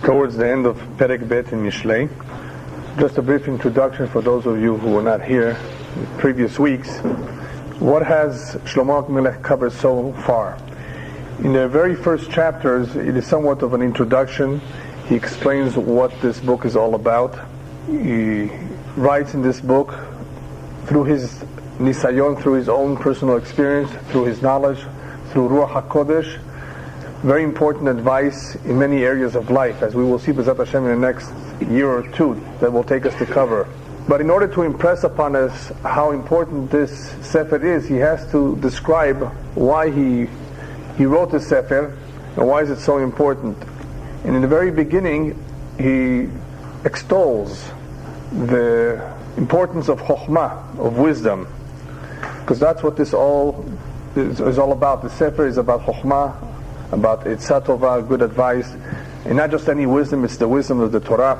towards the end of Perek Bet in Mishlei. Just a brief introduction for those of you who were not here in previous weeks. What has Shlomo HaMelech covered so far? In the very first chapters, it is somewhat of an introduction. He explains what this book is all about. He writes in this book through his nisayon, through his own personal experience, through his knowledge, through Ruach HaKodesh, very important advice in many areas of life, as we will see B'ezrat Hashem in the next year or two that will take us to cover. But in order to impress upon us how important this Sefer is, he has to describe why he wrote this Sefer and why is it so important. And in the very beginning, he extols the importance of Chokhmah, of wisdom, because that's what this all is all about. The Sefer is about Chokhmah, about Eitzah Tovah, good advice, and not just any wisdom, it's the wisdom of the Torah.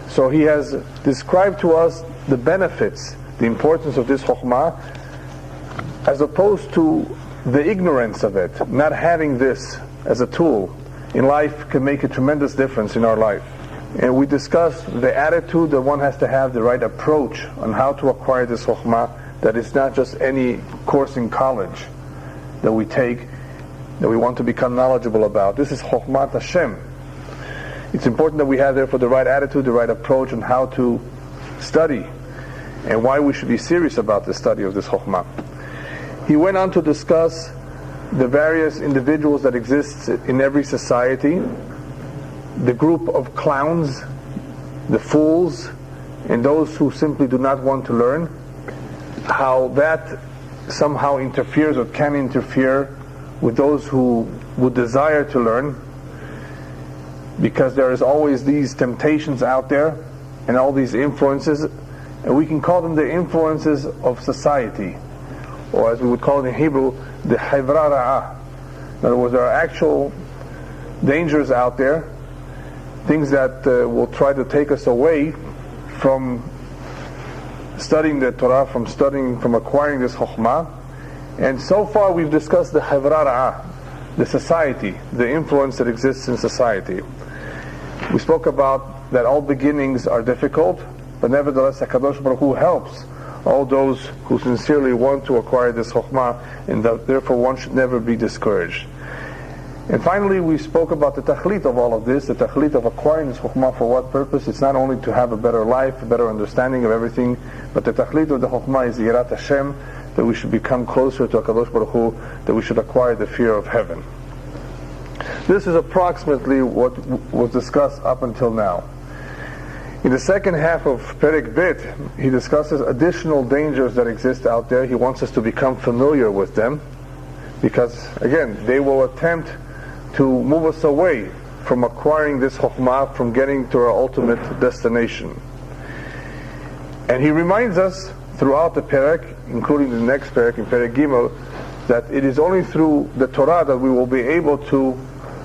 So he has described to us the benefits, the importance of this Chokhmah, as opposed to the ignorance of it. Not having this as a tool in life can make a tremendous difference in our life. And we discussed the attitude that one has to have, the right approach on how to acquire this Chokhmah, that it's not just any course in college that we take, that we want to become knowledgeable about. This is Chokhmat Hashem. It's important that we have therefore the right attitude, the right approach on how to study, and why we should be serious about the study of this Chokhmah. He went on to discuss the various individuals that exist in every society, the group of clowns, the fools, and those who simply do not want to learn, how that somehow interferes or can interfere with those who would desire to learn, because there is always these temptations out there and all these influences, and we can call them the influences of society, or as we would call it in Hebrew, the Hevra Ra'ah. In other words, there are actual dangers out there, things that will try to take us away from studying the Torah, from acquiring this Chokhmah. And so far we've discussed the Hevra Ra'ah, the society, the influence that exists in society. We spoke about that all beginnings are difficult, but nevertheless HaKadosh Baruch Hu helps all those who sincerely want to acquire this Chokhmah, and that therefore one should never be discouraged. And finally we spoke about the Tachlit of all of this, the Tachlit of acquiring this Chokhmah. For what purpose? It's not only to have a better life, a better understanding of everything, but the Tachlit of the Chokhmah is Yirat Hashem, that we should become closer to HaKadosh Baruch Hu, that we should acquire the fear of heaven. This is approximately what was discussed up until now. In the second half of Perek Bet, he discusses additional dangers that exist out there. He wants us to become familiar with them, because again, they will attempt to move us away from acquiring this Chokhmah, from getting to our ultimate destination. And he reminds us throughout the Perek, including the next Perek, in Perek Gimel, that it is only through the Torah that we will be able to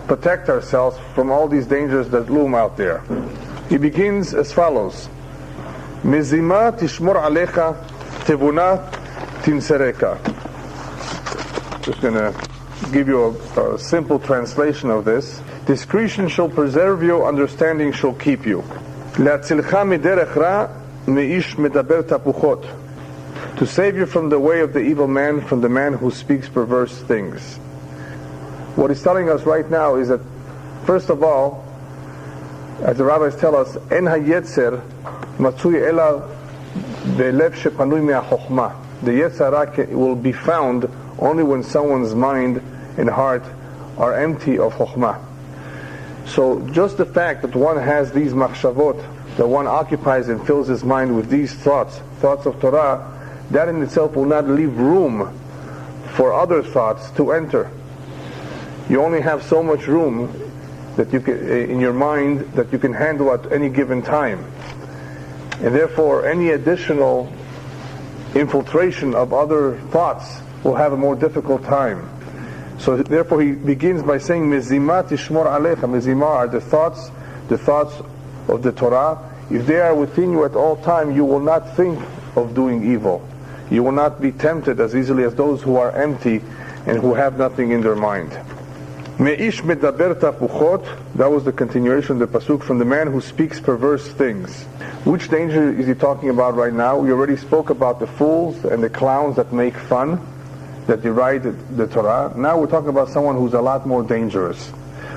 protect ourselves from all these dangers that loom out there. He begins as follows: Mizima tishmor alecha, tevuna tinsereka. Just going to give you a simple translation of this. Discretion shall preserve you, understanding shall keep you. Le'atzilcha miderech ra, meish medaber tapuchot. To save you from the way of the evil man, from the man who speaks perverse things. What he's telling us right now is that, first of all, as the rabbis tell us, En hayetzer matzui ela belev shepanui me'achokhmah. The Yetzer Hara will be found only when someone's mind and heart are empty of Chokhmah. So just the fact that one has these machshavot, that one occupies and fills his mind with these thoughts of Torah, that in itself will not leave room for other thoughts to enter. You only have so much room that you can, in your mind, that you can handle at any given time. And therefore any additional infiltration of other thoughts will have a more difficult time. So therefore he begins by saying, Mizima tishmor alecha. Mizima are the thoughts of the Torah. If they are within you at all time, you will not think of doing evil. You will not be tempted as easily as those who are empty and who have nothing in their mind. Me'ish medaber tapuchot, that was the continuation of the pasuk, from the man who speaks perverse things. Which danger is he talking about right now? We already spoke about the fools and the clowns that make fun, that deride the Torah. Now we're talking about someone who's a lot more dangerous.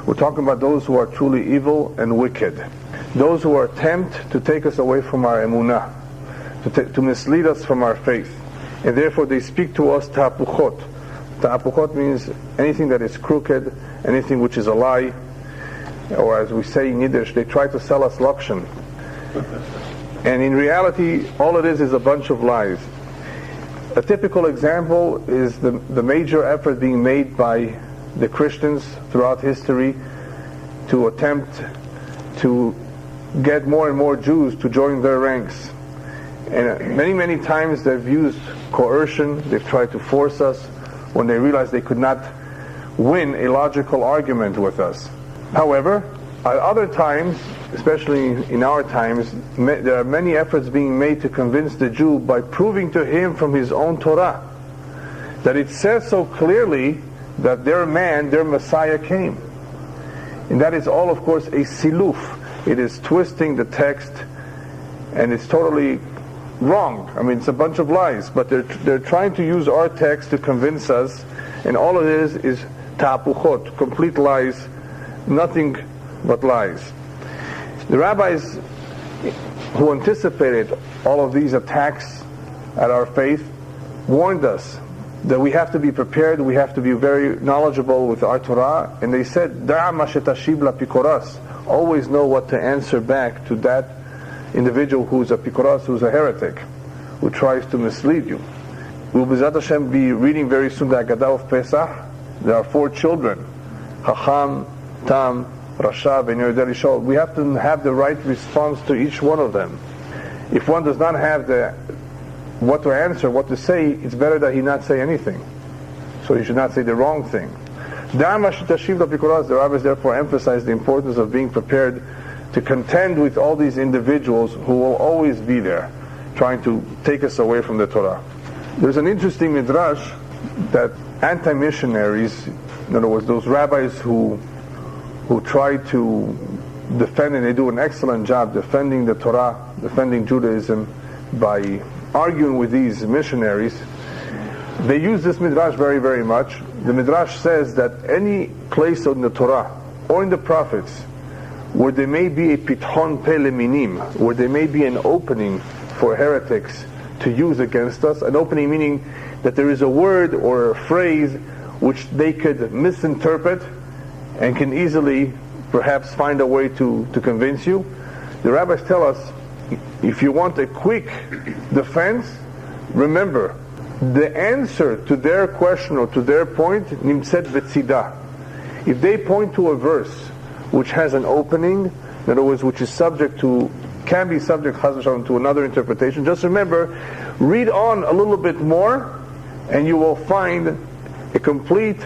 We're talking about those who are truly evil and wicked. Those who are attempt to take us away from our emunah, to mislead us from our faith. And therefore they speak to us tapuchot. Tapuchot means anything that is crooked, anything which is a lie, or as we say in Yiddish, they try to sell us lakshan. And in reality, all it is a bunch of lies. A typical example is the major effort being made by the Christians throughout history to attempt to get more and more Jews to join their ranks. And many times they've used coercion, they've tried to force us when they realized they could not win a logical argument with us. However, at other times, especially in our times, there are many efforts being made to convince the Jew by proving to him from his own Torah that it says so clearly that their man, their Messiah came. And that is all, of course, a siluf. It is twisting the text, and it's totally wrong. I mean, it's a bunch of lies, but they're trying to use our text to convince us, and all it is tapuchot, complete lies, nothing but lies. The rabbis who anticipated all of these attacks at our faith warned us that we have to be prepared, we have to be very knowledgeable with our Torah, and they said, "Da' ma shetashib lapikoras," always know what to answer back to that individual who's a pikoras, who's a heretic, who tries to mislead you. We'll B'ezrat Hashem be reading very soon the Haggadah of Pesach. There are 4 children, Chacham, Tam, Rasha, and Yodel Ishol. We have to have the right response to each one of them. If one does not have what to answer, what to say, it's better that he not say anything. So he should not say the wrong thing. The rabbis therefore emphasize the importance of being prepared to contend with all these individuals who will always be there, trying to take us away from the Torah. There's an interesting midrash that anti-missionaries, in other words, those rabbis who try to defend, and they do an excellent job defending the Torah, defending Judaism by arguing with these missionaries, they use this midrash very, very much. The midrash says that any place in the Torah or in the prophets where there may be a pithon pe leminim, where there may be an opening for heretics to use against us, an opening meaning that there is a word or a phrase which they could misinterpret and can easily perhaps find a way to convince you. The rabbis tell us, if you want a quick defense, remember, the answer to their question or to their point, nimtzet v'tzidah. If they point to a verse which has an opening, in other words, which is can be subject to another interpretation, just remember, read on a little bit more, and you will find a complete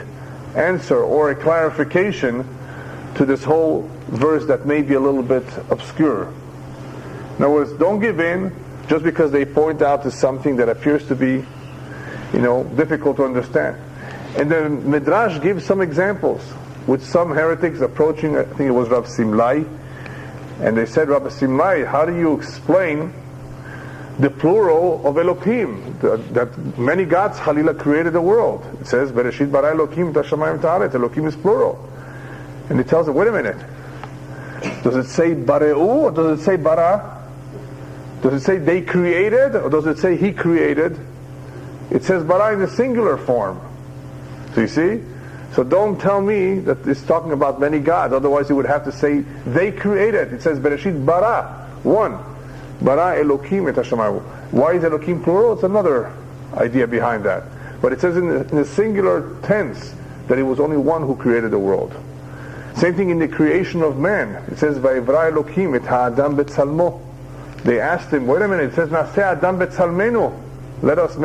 answer or a clarification to this whole verse that may be a little bit obscure. In other words, don't give in just because they point out to something that appears to be, difficult to understand. And then Midrash gives some examples with some heretics approaching, I think it was Rav Simlai, and they said, Rav Simlai, how do you explain the plural of Elohim, that many gods, Halila, created the world? It says, Bereshit bara Elohim tashamayim ta'aret, Elohim is plural. And he tells them, wait a minute, does it say Bareu or does it say Bara? Does it say they created or does it say he created? It says Bara in the singular form. So you see? So don't tell me that it's talking about many gods, otherwise you would have to say they created. It says Bereshit bara, one. Bara Elohim et hashamayim. Why is Elohim plural? It's another idea behind that. But it says in the singular tense that it was only one who created the world. Same thing in the creation of man. It says Vayivra Elohim et ha'adam betzalmo. They asked him, wait a minute, it says Naseh Adam betzalmenu. Let us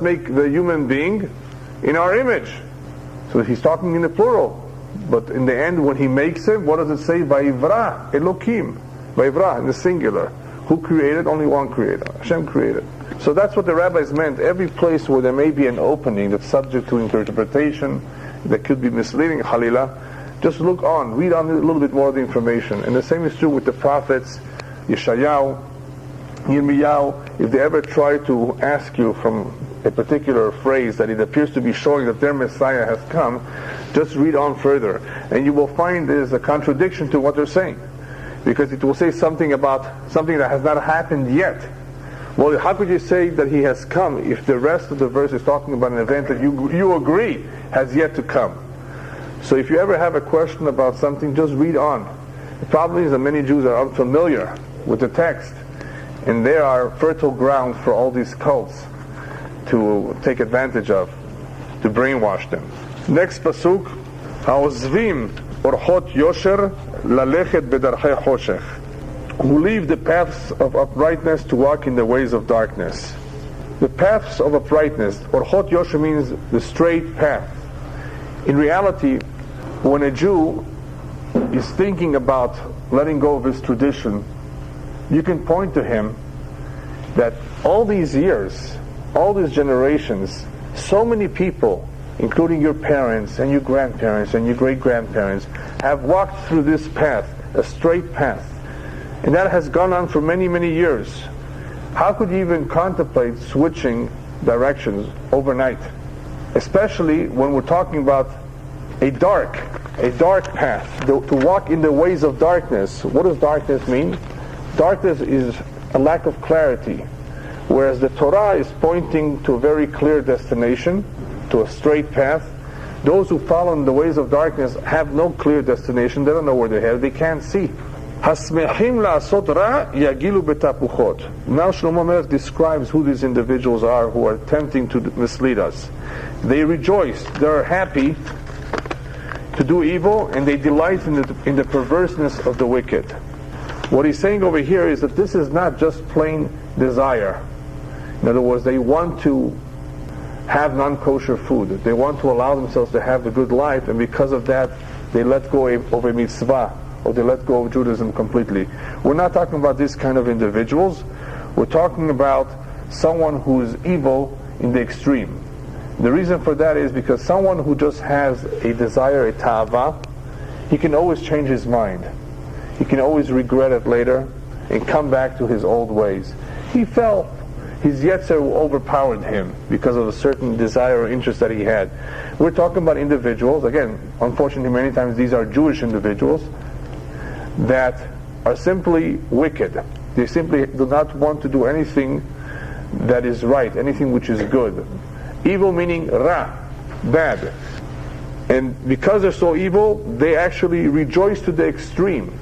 make the human being in our image. So he's talking in the plural. But in the end, when he makes him, what does it say? Vayivra Elohim. Vayivra in the singular. Who created? Only one creator. Hashem created. So that's what the rabbis meant. Every place where there may be an opening that's subject to interpretation that could be misleading, Halila, just look on, read on a little bit more of the information. And the same is true with the prophets, Yeshayahu, Yirmiyahu. If they ever try to ask you from a particular phrase that it appears to be showing that their Messiah has come, just read on further, and you will find there's a contradiction to what they're saying, because it will say something about something that has not happened yet. Well, how could you say that he has come if the rest of the verse is talking about an event that you agree has yet to come? So if you ever have a question about something, just read on. The problem is that many Jews are unfamiliar with the text, and they are fertile ground for all these cults to take advantage of, to brainwash them. Next pasuk, Haozvim orchot yosher lalechet bedarchei choshech, who leave the paths of uprightness to walk in the ways of darkness. The paths of uprightness, orchot yosher, means the straight path. In reality, when a Jew is thinking about letting go of his tradition, you can point to him that all these years, all these generations, so many people, including your parents and your grandparents and your great-grandparents, have walked through this path, a straight path. And that has gone on for many, many years. How could you even contemplate switching directions overnight? Especially when we're talking about a dark path, to walk in the ways of darkness. What does darkness mean? Darkness is a lack of clarity, whereas the Torah is pointing to a very clear destination, to a straight path. Those who follow in the ways of darkness have no clear destination. They don't know where they're headed. They can't see. Hasmechim la'asot ra yagilu betapuchot. Now Shlomo Melech describes who these individuals are who are attempting to mislead us. They rejoice, they are happy to do evil, and they delight in the perverseness of the wicked. What he's saying over here is that this is not just plain desire. In other words, they want to have non-kosher food. They want to allow themselves to have a good life, and because of that, they let go of a mitzvah, or they let go of Judaism completely. We're not talking about this kind of individuals. We're talking about someone who is evil in the extreme. The reason for that is because someone who just has a desire, a ta'ava, he can always change his mind. He can always regret it later and come back to his old ways. He fell. His yetzer overpowered him because of a certain desire or interest that he had. We're talking about individuals, again, unfortunately many times these are Jewish individuals, that are simply wicked. They simply do not want to do anything that is right, anything which is good. Evil meaning ra, bad. And because they're so evil, they actually rejoice to the extreme.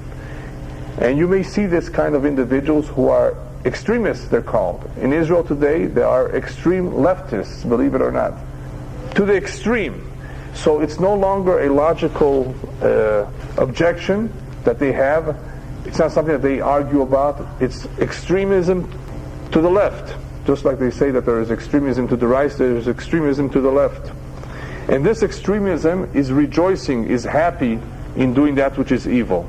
And you may see this kind of individuals who are extremists, they're called. In Israel today, there are extreme leftists, believe it or not. To the extreme. So it's no longer a logical objection that they have. It's not something that they argue about. It's extremism to the left. Just like they say that there is extremism to the right, there is extremism to the left. And this extremism is rejoicing, is happy in doing that which is evil.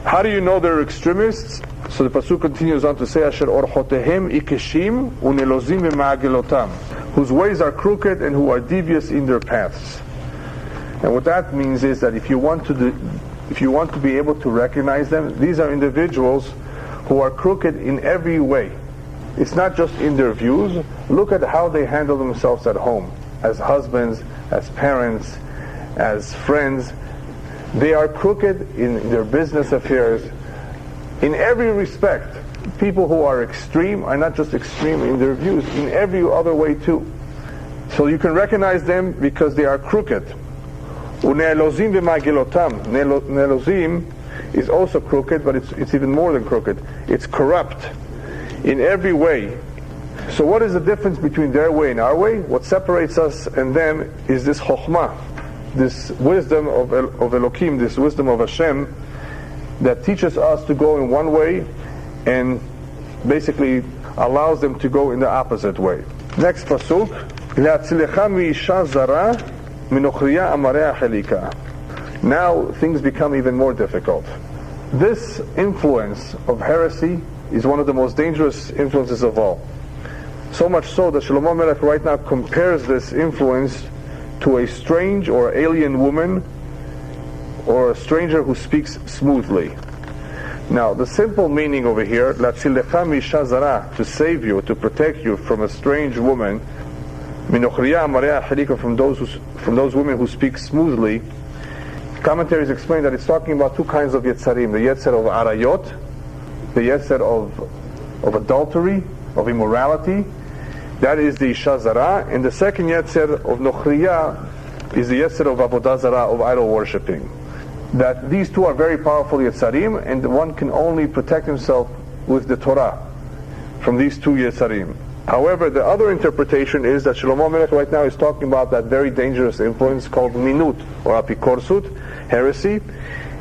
How do you know they're extremists? So the pasuk continues on to say, Asher orchotehem ikeshim unelozim v'ma'agelotam, whose ways are crooked and who are devious in their paths. And what that means is that if you want to be able to recognize them, these are individuals who are crooked in every way. It's not just in their views. Look at how they handle themselves at home, as husbands, as parents, as friends. They are crooked in their business affairs. In every respect, people who are extreme are not just extreme in their views, in every other way too. So you can recognize them because they are crooked. Une'elozim v'ma'agelotam. Ne'elozim is also crooked, but it's even more than crooked. It's corrupt in every way. So what is the difference between their way and our way? What separates us and them is this chokhmah, this wisdom of Elohim, this wisdom of Hashem, that teaches us to go in one way and basically allows them to go in the opposite way. Next pasuk, Le'atzlecha mi'isha zara minochriya amareha chelika. Now things become even more difficult. This influence of heresy is one of the most dangerous influences of all. So much so that Shlomo Melech right now compares this influence to a strange or alien woman or a stranger who speaks smoothly. Now, the simple meaning over here, Latzilecha misha zara, to save you, to protect you from a strange woman, Minochriya Maria Halika, from those women who speak smoothly. Commentaries explain that it's talking about two kinds of Yetzarim, the Yetzer of Arayot, the Yetzer of adultery, of immorality, that is the Isha Zara, and the second Yetzer of Nochriya is the Yetzer of Avodah Zara, of idol worshipping. That these two are very powerful Yetzarim, and one can only protect himself with the Torah from these two Yetzarim. However, the other interpretation is that Shlomo Melech right now is talking about that very dangerous influence called Minut, or Apikorsut, heresy,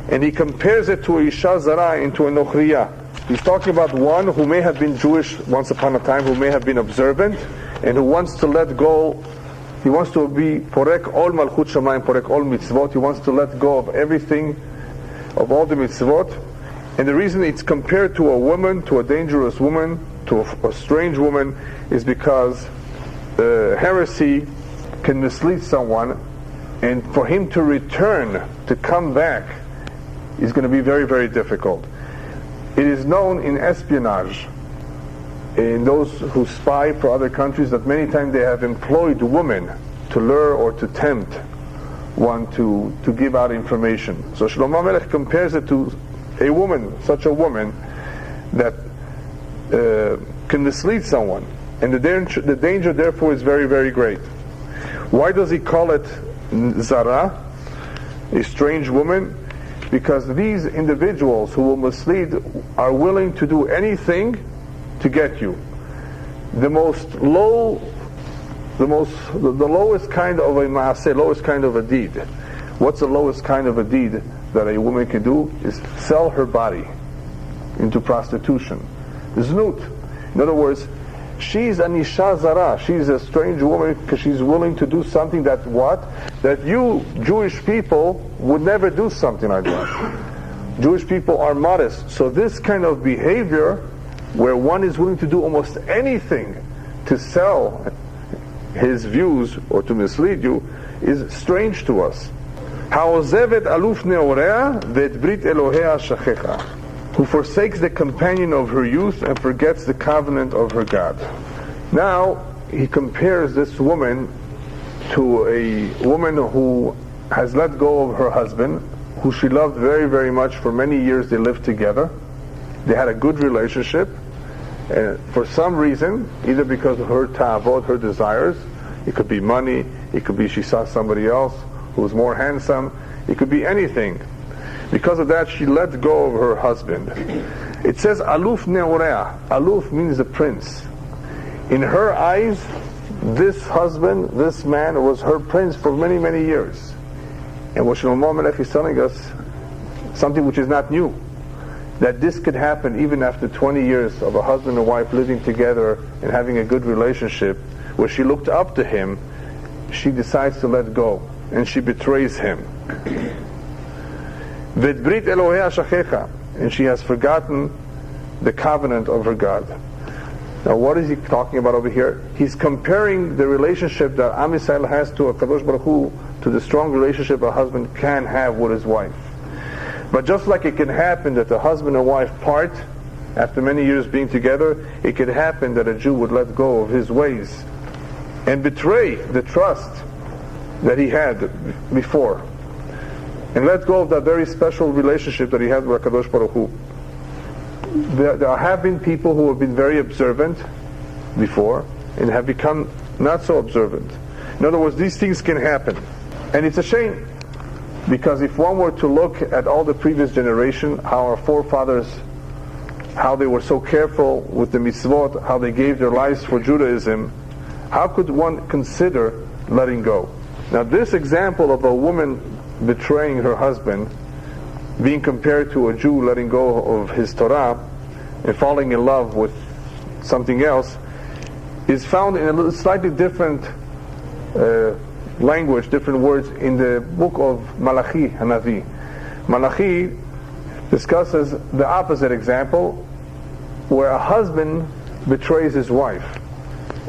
and he compares it to a Isha Zara, into a Nochriya. He's talking about one who may have been Jewish once upon a time, who may have been observant, and who wants to let go. He wants to be Porek Ol Malchut Shamayim, Porek Ol Mitzvot. He wants to let go of everything, of all the mitzvot. And the reason it's compared to a woman, to a dangerous woman, to a strange woman, is because heresy can mislead someone, and for him to return, to come back, is going to be very, very difficult. It is known in espionage, in those who spy for other countries, that many times they have employed women to lure or to tempt one to give out information. So Shlomo Melech compares it to a woman, such a woman that can mislead someone, and the danger therefore is very, very great. Why does he call it Zara, a strange woman? Because these individuals who will mislead are willing to do anything to get you. The lowest kind of a maaseh, lowest kind of a deed. What's the lowest kind of a deed that a woman can do? Is sell her body into prostitution. Znut. In other words, she's an Isha Zara, she's a strange woman because she's willing to do something that you Jewish people would never do something like that. Jewish people are modest, so this kind of behavior where one is willing to do almost anything to sell his views or to mislead you is strange to us. Ha'ozevet aluf neorea ve'et brit Elohea shachecha, who forsakes the companion of her youth and forgets the covenant of her God. Now he compares this woman to a woman who has let go of her husband, who she loved very, very much. For many years they lived together. They had a good relationship. And for some reason, either because of her ta'avot, her desires, it could be money, it could be she saw somebody else who was more handsome, it could be anything. Because of that, she let go of her husband. It says aluf neorea. Aluf means the prince. In her eyes, this husband, this man, was her prince for many, many years. And what Shlomo Melech is telling us, something which is not new, that this could happen even after 20 years of a husband and wife living together and having a good relationship, where she looked up to him, she decides to let go, and she betrays him. V'brit Elohea shachecha, and she has forgotten the covenant of her God. Now, what is he talking about over here? He's comparing the relationship that Am Yisrael has to a Kadosh Baruch Hu to the strong relationship a husband can have with his wife. But just like it can happen that the husband and wife part after many years being together, it could happen that a Jew would let go of his ways and betray the trust that he had before, and let go of that very special relationship that he had with HaKadosh Baruch Hu. There have been people who have been very observant before and have become not so observant. In other words, these things can happen. And it's a shame, because if one were to look at all the previous generation, how our forefathers, how they were so careful with the mitzvot, how they gave their lives for Judaism, how could one consider letting go? Now, this example of a woman betraying her husband being compared to a Jew letting go of his Torah and falling in love with something else is found in a slightly different language, different words in the book of Malachi Hanavi. Malachi discusses the opposite example, where a husband betrays his wife.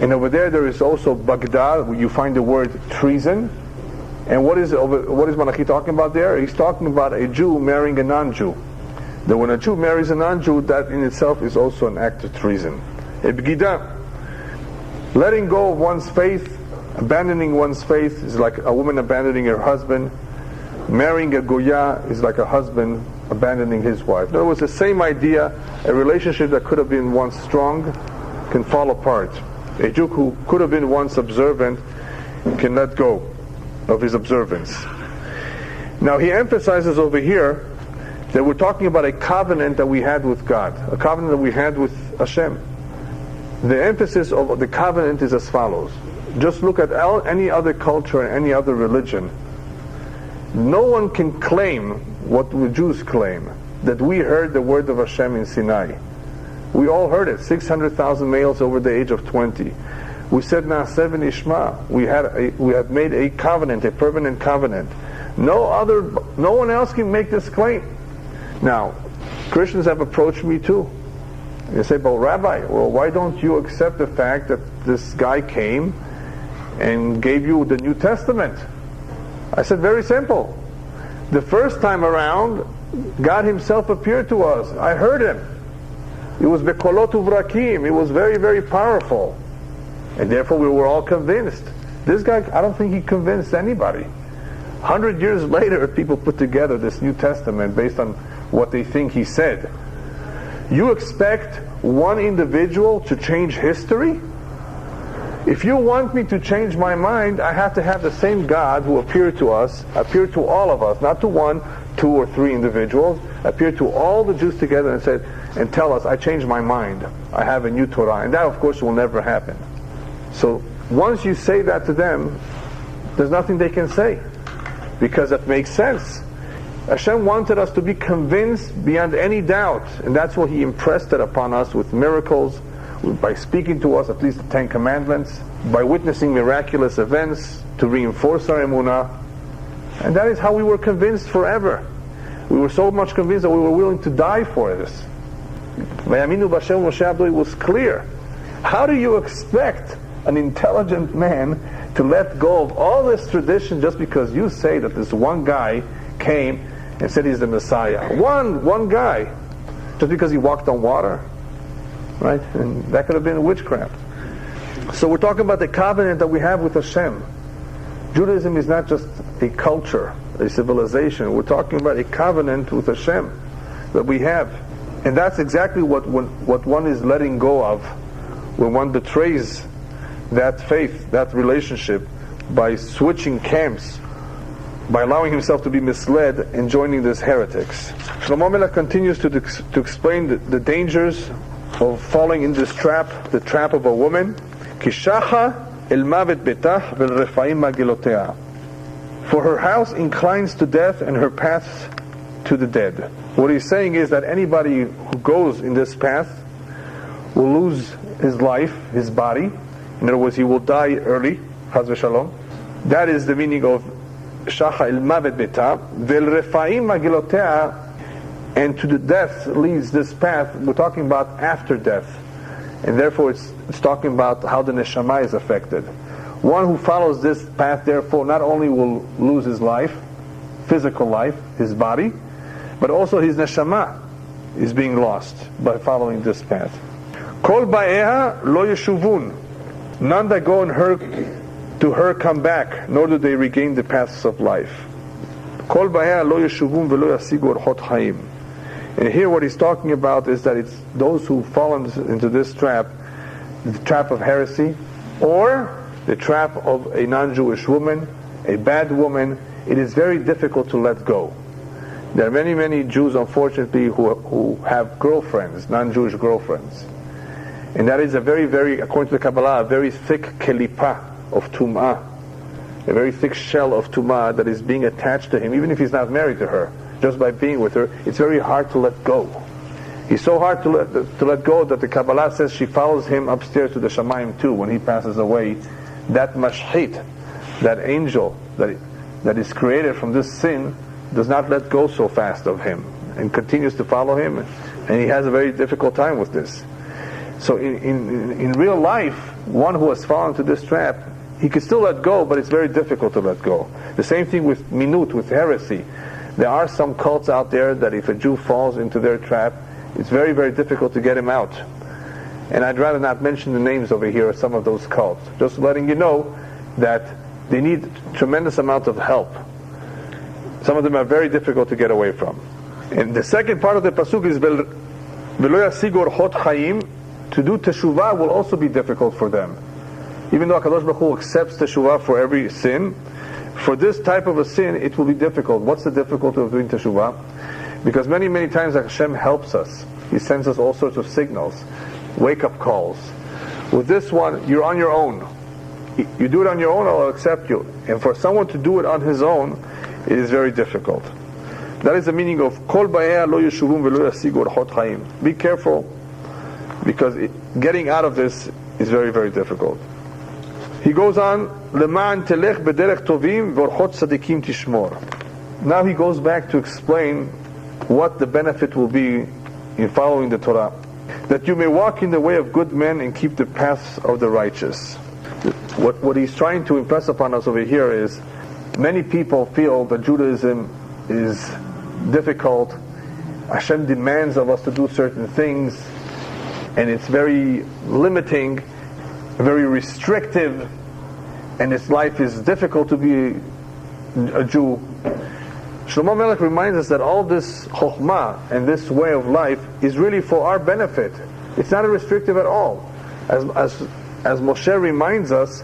And over there is also Bagdad, where you find the word treason. And what is Malachi talking about there? He's talking about a Jew marrying a non-Jew. That when a Jew marries a non-Jew, that in itself is also an act of treason. A b'gida. Letting go of one's faith, abandoning one's faith, is like a woman abandoning her husband. Marrying a goya is like a husband abandoning his wife. In other words, the same idea. A relationship that could have been once strong can fall apart. A Jew who could have been once observant can let go of his observance. Now he emphasizes over here that we're talking about a covenant that we had with God, a covenant that we had with Hashem. The emphasis of the covenant is as follows. Just look at any other culture and any other religion. No one can claim what the Jews claim, that we heard the word of Hashem in Sinai. We all heard it, 600,000 males over the age of 20. We said Na'aseh v'nishma. We had made a covenant, a permanent covenant. No one else can make this claim. Now, Christians have approached me too. They say, but Rabbi, well, why don't you accept the fact that this guy came and gave you the New Testament? I said, very simple. The first time around, God himself appeared to us. I heard him. It was bekolot uvrakim. It was very, very powerful. And therefore we were all convinced. This guy, I don't think he convinced anybody. 100 years later, people put together this New Testament based on what they think he said. You expect one individual to change history? If you want me to change my mind, I have to have the same God who appeared to us, appeared to all of us, not to one, 2 or 3 individuals, appeared to all the Jews together and said, and tell us, I changed my mind. I have a new Torah. And that, of course, will never happen. So once you say that to them, there's nothing they can say, because that makes sense. Hashem wanted us to be convinced beyond any doubt, and that's what he impressed it upon us with miracles, by speaking to us at least the 10 commandments, by witnessing miraculous events to reinforce our emunah. And that is how we were convinced forever. We were so much convinced that we were willing to die for this. It was clear. How do you expect an intelligent man to let go of all this tradition just because you say that this one guy came and said he's the Messiah? One guy. Just because he walked on water? Right? And that could have been witchcraft. So we're talking about the covenant that we have with Hashem. Judaism is not just a culture, a civilization. We're talking about a covenant with Hashem that we have. And that's exactly what one is letting go of when one betrays that faith, that relationship, by switching camps, by allowing himself to be misled and joining these heretics. Shlomo Melech continues to explain the dangers of falling in this trap, the trap of a woman. Kishacha el mavet betah vel refaim magilotea. For her house inclines to death and her paths to the dead. What he's saying is that anybody who goes in this path will lose his life, his body. In other words, he will die early. Chaz v'shalom. That is the meaning of Shacha el mavet betah vel refaim magilotea. And to the death leads this path. We're talking about after death, and therefore it's talking about how the neshama is affected. One who follows this path, therefore, not only will lose his life, physical life, his body, but also his neshama is being lost by following this path. Kol ba'eha lo yeshuvun. None that go to her come back, nor do they regain the paths of life. Kol ba'eha lo yeshuvun velo yasigu orchot chaim. And here what he's talking about is that it's those who fall into this trap, the trap of heresy, or the trap of a non-Jewish woman, a bad woman. It is very difficult to let go. There are many, many Jews, unfortunately, who have girlfriends, non-Jewish girlfriends. And that is a very, very, according to the Kabbalah, a very thick kelipa of tum'ah, a very thick shell of tum'ah that is being attached to him, even if he's not married to her. Just by being with her, it's very hard to let go. He's so hard to let go that the Kabbalah says she follows him upstairs to the Shamayim too when he passes away. That mashhit, that angel that is created from this sin, does not let go so fast of him and continues to follow him, and he has a very difficult time with this. So in real life, one who has fallen to this trap, he could still let go, but it's very difficult to let go. The same thing with minut, with heresy. There are some cults out there that if a Jew falls into their trap, it's very, very difficult to get him out. And I'd rather not mention the names over here of some of those cults. Just letting you know that they need tremendous amount of help. Some of them are very difficult to get away from. And the second part of the pasuk is Velo yasigu orchot chaim. To do teshuvah will also be difficult for them. Even though HaKadosh Baruch Hu accepts teshuvah for every sin, for this type of a sin, it will be difficult. What's the difficulty of doing teshuvah? Because many, many times Hashem helps us. He sends us all sorts of signals, wake-up calls. With this one, you're on your own. You do it on your own, I'll accept you. And for someone to do it on his own, it is very difficult. That is the meaning of Kol ba'eh lo yeshuvun velo yasigu orchot chaim. Be careful, because getting out of this is very, very difficult. He goes on, Leman telech bederech tovim v'orchot tzadikim tishmor. Now he goes back to explain what the benefit will be in following the Torah. That you may walk in the way of good men and keep the paths of the righteous. What he's trying to impress upon us over here is, many people feel that Judaism is difficult. Hashem demands of us to do certain things, and it's very limiting, very restrictive, and its life is difficult to be a Jew. Shlomo Melech reminds us that all this chokhmah and this way of life is really for our benefit. It's not restrictive at all. As Moshe reminds us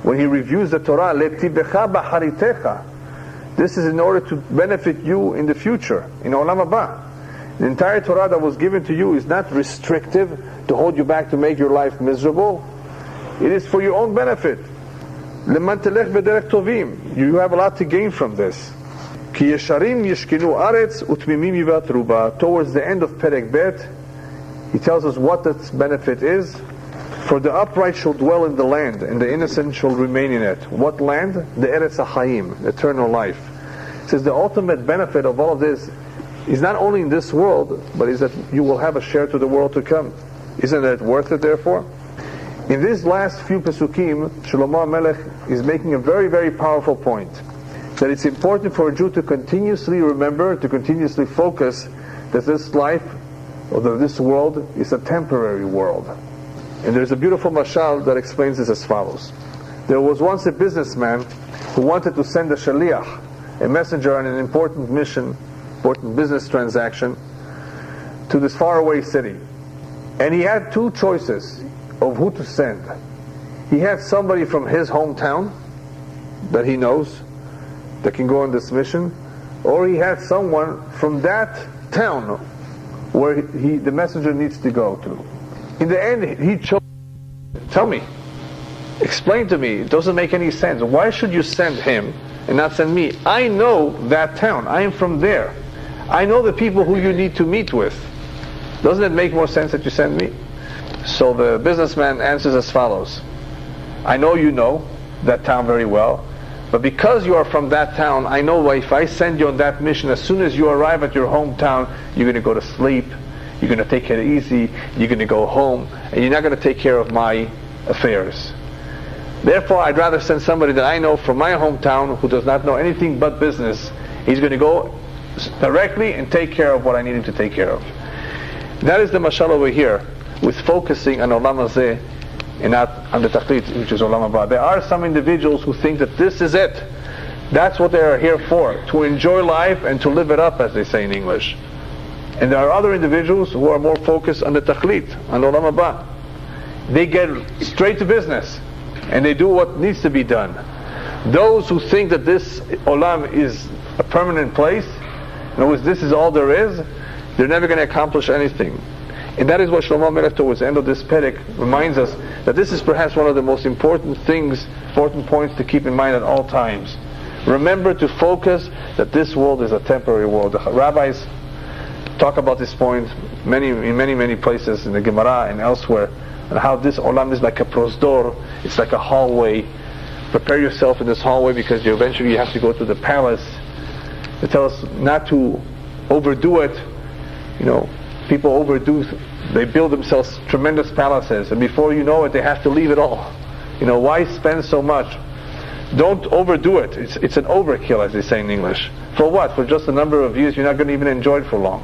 when he reviews the Torah, Letibecha b'haritecha. This is in order to benefit you in the future, in Olam Haba. The entire Torah that was given to you is not restrictive to hold you back, to make your life miserable. It is for your own benefit. Leman telech bederech tovim. You have a lot to gain from this. Ki yesharim yishkinu aretz utmimim yivat ruba. Towards the end of Perek Bet, he tells us what this benefit is. For the upright shall dwell in the land, and the innocent shall remain in it. What land? The Eretz HaChaim, eternal life. It says the ultimate benefit of all of this is not only in this world, but is that you will have a share to the world to come. Isn't it worth it, therefore? In these last few Pesukim, Shlomo Melech is making a very, very powerful point. That it's important for a Jew to continuously remember, to continuously focus that this life, or that this world, is a temporary world. And there's a beautiful mashal that explains this as follows. There was once a businessman who wanted to send a shaliach, a messenger on an important mission, important business transaction, to this faraway city. And he had two choices of who to send. He had somebody from his hometown that he knows that can go on this mission, or he had someone from that town where the messenger needs to go to. In the end, he chose. Tell me, explain to me, it doesn't make any sense. Why should you send him and not send me? I know that town, I am from there. I know the people who you need to meet with. Doesn't it make more sense that you send me? So the businessman answers as follows. I know you know that town very well, but because you are from that town, I know if I send you on that mission, as soon as you arrive at your hometown, you're going to go to sleep, you're going to take it easy, you're going to go home, and you're not going to take care of my affairs. Therefore, I'd rather send somebody that I know from my hometown who does not know anything but business. He's going to go directly and take care of what I need him to take care of. That is the mashal over here, with focusing on Olam Hazeh and not on the Tachlit, which is Olam Haba. There are some individuals who think that this is it. That's what they are here for, to enjoy life and to live it up, as they say in English. And there are other individuals who are more focused on the Tachlit, on Olam Haba. They get straight to business, and they do what needs to be done. Those who think that this Olam is a permanent place, in other words, this is all there is, they're never going to accomplish anything. And that is what Shlomo Melech towards the end of this Perek reminds us, that this is perhaps one of the most important things, important points to keep in mind at all times. Remember to focus that this world is a temporary world. The rabbis talk about this point in many places in the Gemara and elsewhere, and how this Olam is like a prosdor, it's like a hallway. Prepare yourself in this hallway because you eventually have to go to the palace. They tell us not to overdo it. You know, people overdo, they build themselves tremendous palaces, and before you know it, they have to leave it all. Why spend so much? Don't overdo it. It's an overkill, as they say in English. For what? For just a number of years, you're not going to even enjoy it for long.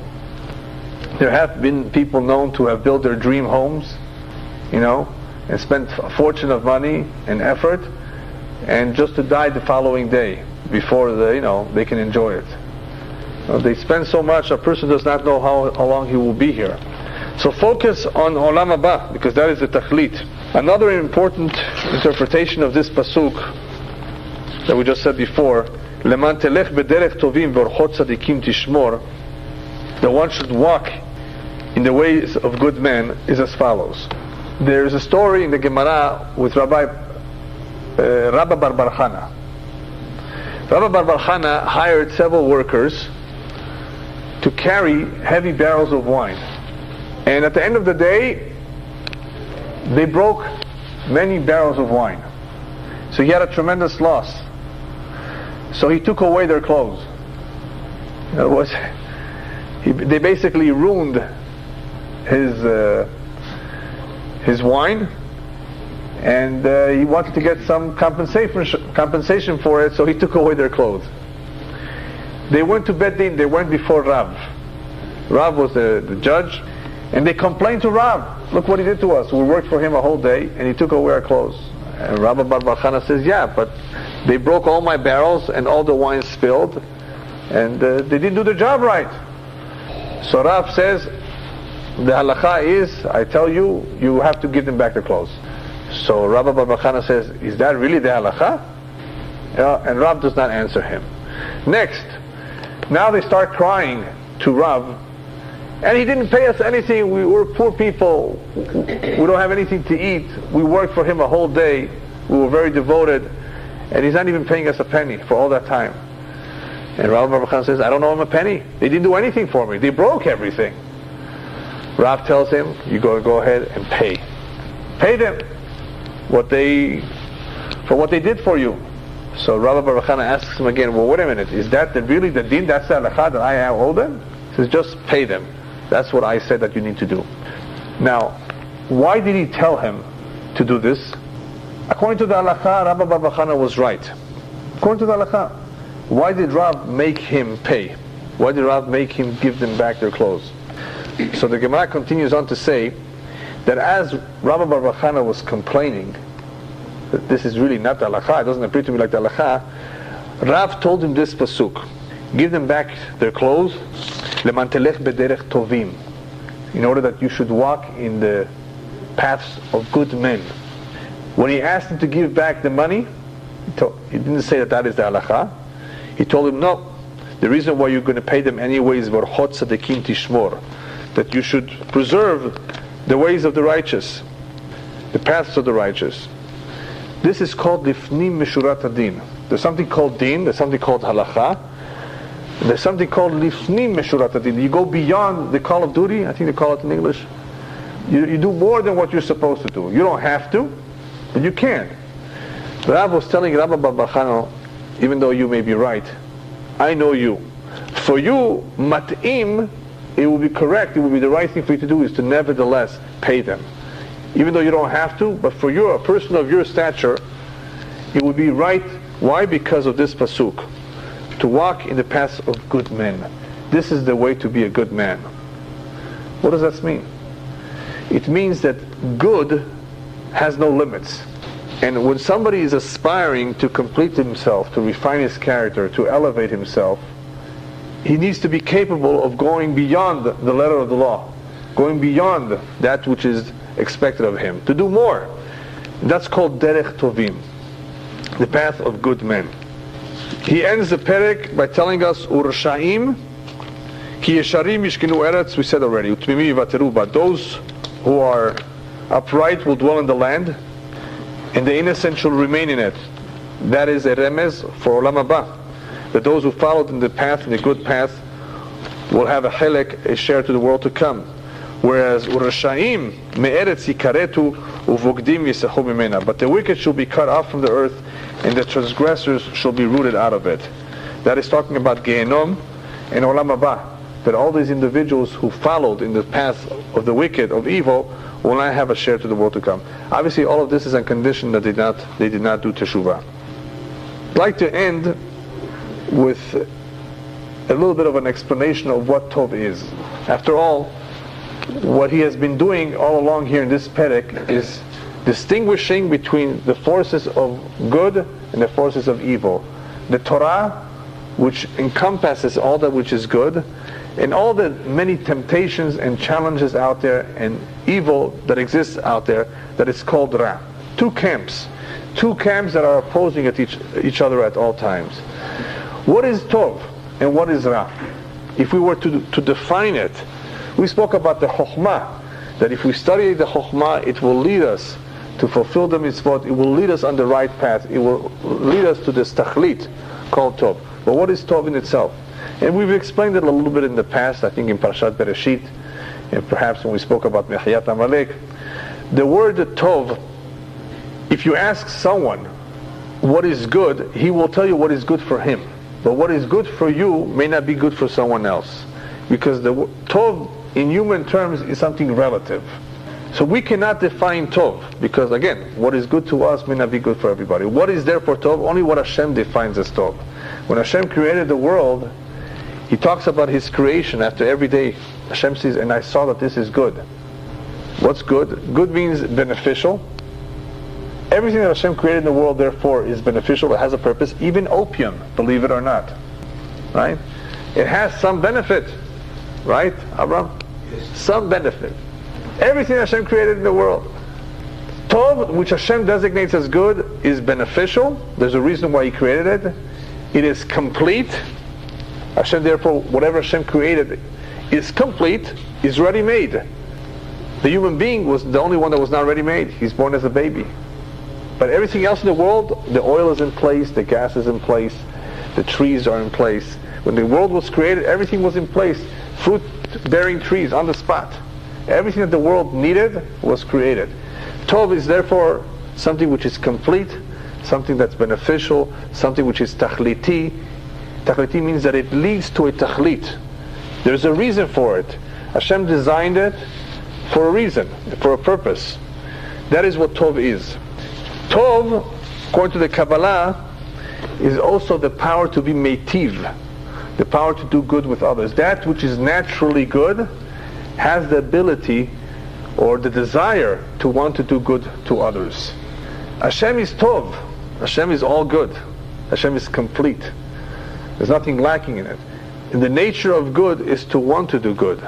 There have been people known to have built their dream homes, and spent a fortune of money and effort, and just to die the following day before they can enjoy it. They spend so much, a person does not know how long he will be here. So focus on Olam Haba, because that is the Tachlit. Another important interpretation of this pasuk that we just said before, Leman telech bederech tovim v'orchot tzadikim tishmor, that one should walk in the ways of good men, is as follows. There is a story in the Gemara with Rabbi Bar Bar Chana. Rabbi Bar Bar Chana hired several workers to carry heavy barrels of wine. And at the end of the day, they broke many barrels of wine. So he had a tremendous loss. So he took away their clothes. They basically ruined his wine, and he wanted to get some compensation for it, so he took away their clothes. They went to Bet Din, they went before Rav. Rav was the judge, and they complained to Rav, look what he did to us. We worked for him a whole day, and he took away our clothes. And Rabbi Bar Bar Chana says, yeah, but they broke all my barrels, and all the wine spilled, and they didn't do the job right. So Rav says, the halakha is, I tell you, you have to give them back their clothes. So Rabbi Bar Bar Chana says, is that really the halakha? And Rav does not answer him. Next, now they start crying to Rav, and he didn't pay us anything. We were poor people. We don't have anything to eat. We worked for him a whole day. We were very devoted, and he's not even paying us a penny for all that time. And Rabbi Bar Bar Chana says, I don't owe him a penny. They didn't do anything for me. They broke everything. Rav tells him, you go ahead and pay. Pay them for what they did for you. So Rabbi Bar Bar Chana asks him again, well, wait a minute, is that really the din? That's the halakha that I owe them? He says, just pay them. That's what I said that you need to do. Now, why did he tell him to do this? According to the halakha, Rabbi Bar Bar Chana was right. According to the halakha, why did Rav make him pay? Why did Rav make him give them back their clothes? So the Gemara continues on to say that as Rabbi Bar Bar Chana was complaining that this is really not the halakha, it doesn't appear to me like the halakha, Rav told him this pasuk, give them back their clothes, leman telech bederech tovim, in order that you should walk in the paths of good men. When he asked him to give back the money, he didn't say that is the halakha. He told him, no, the reason why you're going to pay them anyway is v'orchot tzadikim tishmor, that you should preserve the ways of the righteous, the paths of the righteous. This is called lifnim mishurat adin. There's something called din, there's something called halakha, there's something called lifnim mishurat adin. You go beyond the call of duty, I think they call it in English. You do more than what you're supposed to do. You don't have to, but you can. Rav was telling Rabbi Bar Bar Chana, even though you may be right, I know you. For you, mat'im, it will be correct, it will be the right thing for you to do is to nevertheless pay them. Even though you don't have to, but for you, a person of your stature, it would be right. Why? Because of this pasuk. To walk in the paths of good men. This is the way to be a good man. What does that mean? It means that good has no limits. And when somebody is aspiring to complete himself, to refine his character, to elevate himself, he needs to be capable of going beyond the letter of the law, going beyond that which is expected of him, to do more. That's called derech tovim, the path of good men. He ends the perek by telling us, Urshaim, ki yesharim yishkinu eretz, we said already, utmimi yivateru ba, those who are upright will dwell in the land, and the innocent shall remain in it. That is a remez for Olam Haba, that those who followed in the path, in the good path, will have a chelek, a share to the world to come. Whereas Urashaim me'eretz yikaretu uvogdim yisachu mimena, but the wicked shall be cut off from the earth, and the transgressors shall be rooted out of it. That is talking about Gehenom and Olam Haba. that all these individuals who followed in the path of the wicked, of evil, will not have a share to the world to come. Obviously, all of this is on condition that they did not do teshuvah. I'd like to end with a little bit of an explanation of what Tov is. After all, what he has been doing all along here in this perek is distinguishing between the forces of good and the forces of evil. The Torah, which encompasses all that which is good, and all the many temptations and challenges out there and evil that exists out there, that is called Ra. Two camps that are opposing at each other at all times. What is Tov and what is Ra? If we were to define it, we spoke about the Chokhmah, that if we study the Chokhmah, it will lead us to fulfill the mitzvot, it will lead us on the right path, it will lead us to this tachlit called Tov. But what is Tov in itself? And we've explained it a little bit in the past, I think in Parashat Bereshit, and perhaps when we spoke about Mechiyat Amalek. The word Tov, if you ask someone what is good, he will tell you what is good for him. But what is good for you may not be good for someone else. Because the Tov in human terms is something relative. So we cannot define Tov, because again, what is good to us may not be good for everybody. What is therefore Tov? Only what Hashem defines as Tov. When Hashem created the world, He talks about His creation after every day. Hashem says, and I saw that this is good. What's good? Good means beneficial. Everything that Hashem created in the world therefore is beneficial, it has a purpose. Even opium, believe it or not. Right? It has some benefit. Right, Abraham? Some benefit. Everything Hashem created in the world. Tov, which Hashem designates as good, is beneficial. There's a reason why He created it. It is complete. Hashem, therefore, whatever Hashem created is complete, is ready-made. The human being was the only one that was not ready-made. He's born as a baby. But everything else in the world, the oil is in place, the gas is in place, the trees are in place. When the world was created, everything was in place. Fruit-bearing trees on the spot. Everything that the world needed was created. Tov is therefore something which is complete, something that's beneficial, something which is tachliti. Tachliti means that it leads to a tachlit. There's a reason for it. Hashem designed it for a reason, for a purpose. That is what Tov is. Tov, according to the Kabbalah, is also the power to be meitiv, the power to do good with others. That which is naturally good has the ability or the desire to want to do good to others. Hashem is Tov. Hashem is all good. Hashem is complete. There's nothing lacking in it. And the nature of good is to want to do good.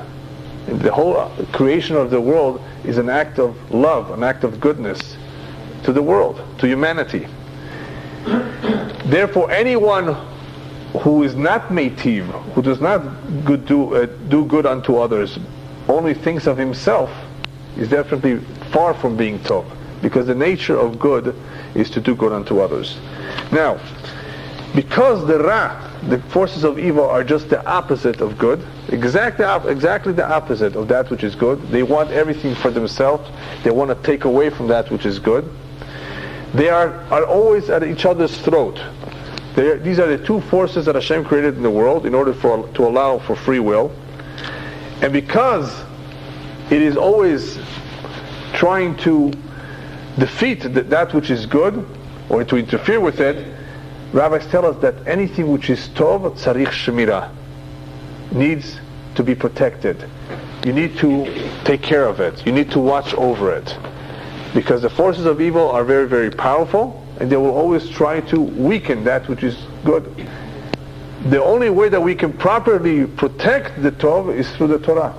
And the whole creation of the world is an act of love, an act of goodness to the world, to humanity. Therefore, anyone who is not meitiv, who does not do good unto others, only thinks of himself, is definitely far from being Tov, because the nature of good is to do good unto others. Now, because the Ra, the forces of evil, are just the opposite of good, exactly the opposite of that which is good. They want everything for themselves. They want to take away from that which is good. They are always at each other's throat. These are the two forces that Hashem created in the world in order to allow for free will. And because it is always trying to defeat that which is good, or to interfere with it, Rabbis tell us that anything which is Tov, tzarich shemira, needs to be protected. You need to take care of it. You need to watch over it. Because the forces of evil are very, very powerful, and they will always try to weaken that which is good. The only way that we can properly protect the Tov is through the Torah.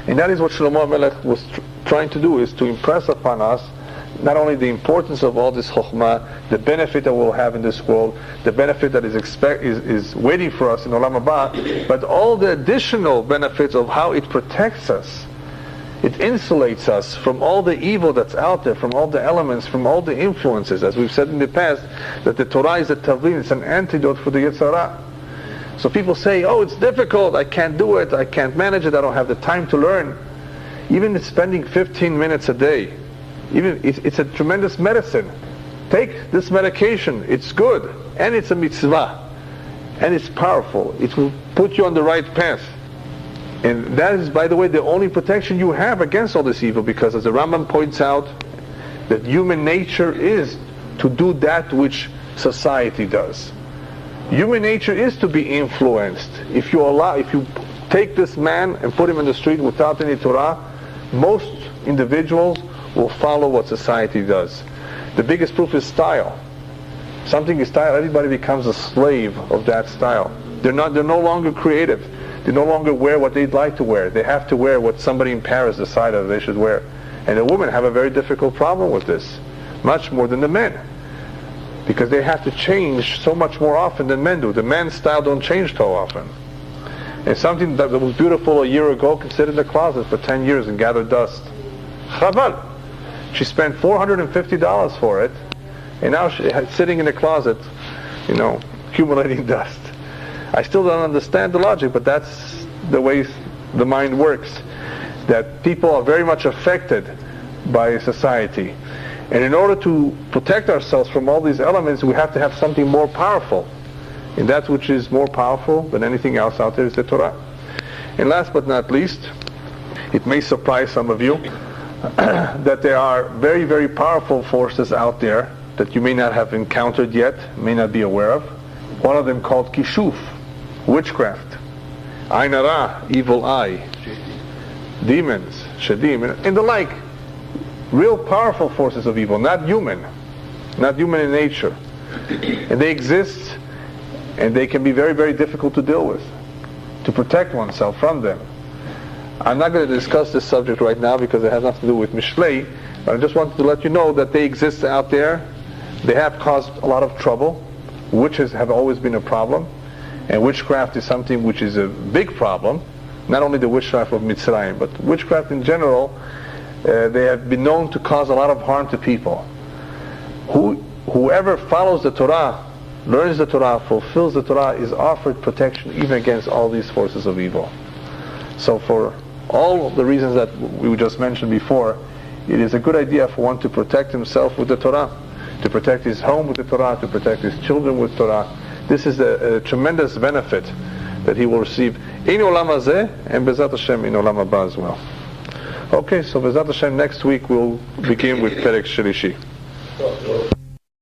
And that is what Shlomo Melech was trying to do, is to impress upon us not only the importance of all this Chokhmah, the benefit that we'll have in this world, the benefit that is waiting for us in Olam Haba, but all the additional benefits of how it protects us. It insulates us from all the evil that's out there, from all the elements, from all the influences. As we've said in the past, that the Torah is a tavlin, it's an antidote for the Yetzer Hara. So people say, oh, it's difficult, I can't do it, I can't manage it, I don't have the time to learn. Even spending 15 minutes a day, it's a tremendous medicine. Take this medication, it's good, and it's a mitzvah, and it's powerful. It will put you on the right path. And that is, by the way, the only protection you have against all this evil, because as the Rambam points out, that human nature is to do that which society does. Human nature is to be influenced. If you take this man and put him in the street without any Torah, most individuals will follow what society does. The biggest proof is style. Something is style, everybody becomes a slave of that style. They're no longer creative. They no longer wear what they'd like to wear. They have to wear what somebody in Paris decided they should wear. And the women have a very difficult problem with this, much more than the men, because they have to change so much more often than men do. The men's style don't change so often. And something that was beautiful a year ago can sit in the closet for 10 years and gather dust. Chaval. She spent $450 for it, and now she's sitting in the closet, accumulating dust. I still don't understand the logic, but that's the way the mind works. That people are very much affected by society. And in order to protect ourselves from all these elements, we have to have something more powerful. And that which is more powerful than anything else out there is the Torah. And last but not least, it may surprise some of you that there are very, very powerful forces out there that you may not have encountered yet, may not be aware of. One of them called kishuf, witchcraft, ayn hara, evil eye, demons, shadim, and the like. Real powerful forces of evil, not human in nature. And they exist, and they can be very, very difficult to deal with, to protect oneself from them. I'm not going to discuss this subject right now because it has nothing to do with Mishlei, but I just wanted to let you know that they exist out there. They have caused a lot of trouble. Witches have always been a problem, and witchcraft is something which is a big problem. Not only the witchcraft of Mitzrayim, but witchcraft in general. They have been known to cause a lot of harm to people. Whoever follows the Torah, learns the Torah, fulfills the Torah, is offered protection even against all these forces of evil. So for all the reasons that we just mentioned before, it is a good idea for one to protect himself with the Torah, to protect his home with the Torah, to protect his children with Torah. This is a tremendous benefit that he will receive in Olam Hazeh and Bezat Hashem in Olam Haba as well. Okay, so Bezat Hashem next week we'll begin with Perek Shlishi.